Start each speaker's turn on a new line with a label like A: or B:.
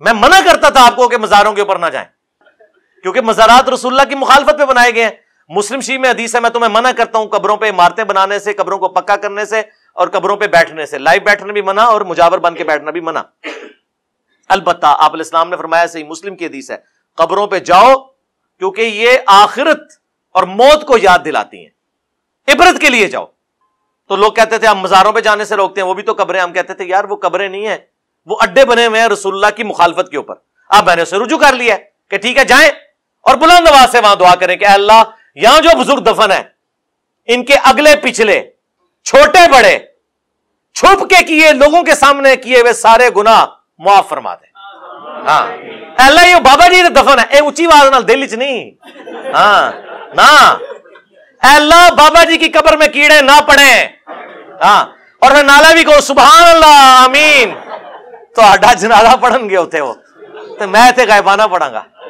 A: میں منع کرتا تھا آپ کو کہ مزاروں کے اوپر نہ جائیں، کیونکہ مزارات رسول اللہ کی مخالفت پہ بنائے گئے ہیں۔ مسلم شریف میں حدیث ہے میں تمہیں منع کرتا ہوں قبروں پہ عمارتیں بنانے سے، قبروں کو پکا کرنے سے، اور قبروں پہ بیٹھنے سے، لائیو بیٹھنا بھی منع اور مجاور بن کے بیٹھنا بھی منع۔ البتہ آپ علیہ السلام نے فرمایا، صحیح مسلم کی حدیث ہے، قبروں پہ جاؤ کیونکہ یہ آخرت اور موت کو یاد دلاتی ہیں، عبرت کے لیے جاؤ۔ تو لوگ کہتے تھے ہم مزاروں پہ جانے سے روکتے ہیں، وہ بھی تو قبریں۔ ہم کہتے تھے یار وہ قبریں نہیں ہیں، وہ اڈے بنے ہوئے ہیں رسول اللہ کی مخالفت کے اوپر۔ اب میں نے اسے رجوع کر لیا کہ ٹھیک ہے جائیں، اور بلند آواز سے وہاں دعا کریں کہ اے اللہ یہاں جو بزرگ دفن ہیں ان کے اگلے پچھلے چھوٹے بڑے چھپ کے کیے، لوگوں کے سامنے کیے ہوئے سارے گناہ معاف فرما دے۔ ہاں اے اللہ یہ بابا جی دفن ہے، اے اونچی آواز نال دل وچ نہیں، ہاں نا، اے اللہ بابا جی کی قبر میں کیڑے نہ پڑیں، ہاں، اور پھر نالا بھی کہو سبحان اللہ آمین، تو ہڈا جنازہ پڑھن گے ہوتے ہو تو میں تے غائبانہ پڑھاں گا۔